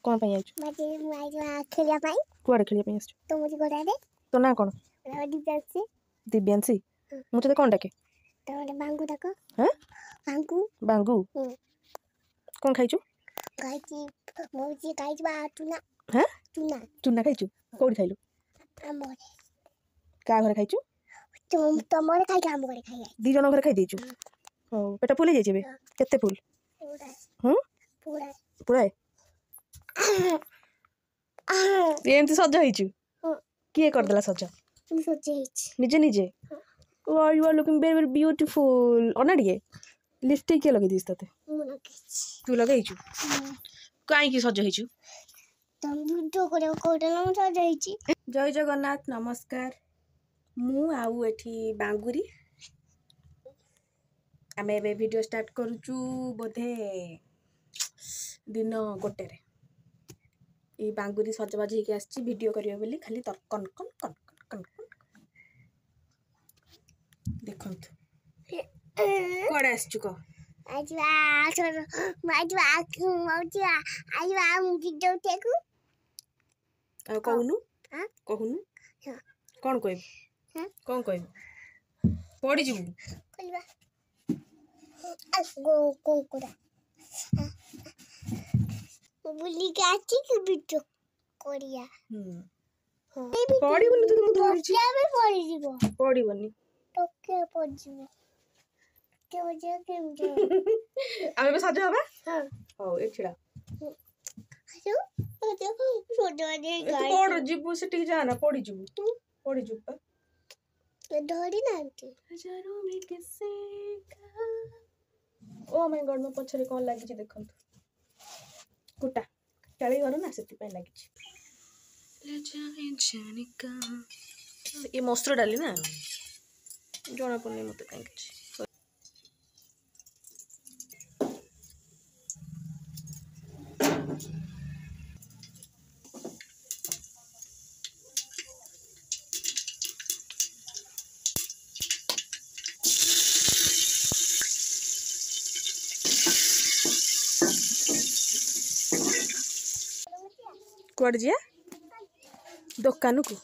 कौन पे आइछु माजे खेलिया पाई कुआडे खेलिया पे आइछु तो मुझे गोड़ा दे तो ना कौन दिव्यांशी दिव्यांशी मुझे कौन डाके तो बांगू तक हैं बांगू बांगू कौन खाइछु खाइची मोची खाइची बा टुना हैं टुना चुना खाइछु कोडी खाइलु हमरे का घर खाइछु तुम तमरे खाइ काम करे खाइ दी जन घर खाइ देछु ओ पेटा फुले जाइछे बे केते फुल पूरा हम पूरा पूरा एमती सज होइछु किए कर देला सज तुम सोचेछ निजे निजे वाह you are looking very very beautiful अनाडिए लिपस्टिक के लगे दिस तते तू लगेइछु काई की सज होइछु तुम वीडियो करे कोडला म सजाइची जय जगन्नाथ नमस्कार मु आउ एठी बांगुरी आमे बे वीडियो स्टार्ट करूचु बोधे दिन गोटे रे ए बांगुरी सजबाज होके आछि वीडियो करियो बोली खाली तर्कन कन कन कन देखंतु कोडे आछछु को आजवा वीडियो देखू आ कहूनु हां कहूनु कोन कहब कोन कहब पड़ी जबु कहबा गो कोकुरा बुली गाची के वीडियो कोरिया पड़ी बोली तू धरि छी केबे पड़ी जीवो पड़ी बनी तो के पड़ी जीवो के वजह के आमे बे सज हबा हां हो ए छिड़ा तो छोटो दे गाय पड़ जीबु से टिक जाना पड़ी जीबु तू पड़ी जुपा तो धरी नांती हजारों में किसे का ओ माय गॉड में पछरे कोन लागि छी देखंतु कुटा चली गरो ना सेति पे लागि छी ले जाने जाने का ये मस्त्र डाली ना जोना पन्ने मते काई छी कुआड जिया दुकान को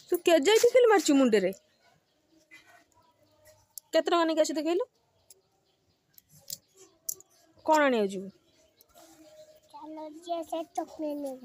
तू के जाई खेल मारछु मुंडे रे केतना माने के देखैलु कोन आने आजु चलो जे से तो में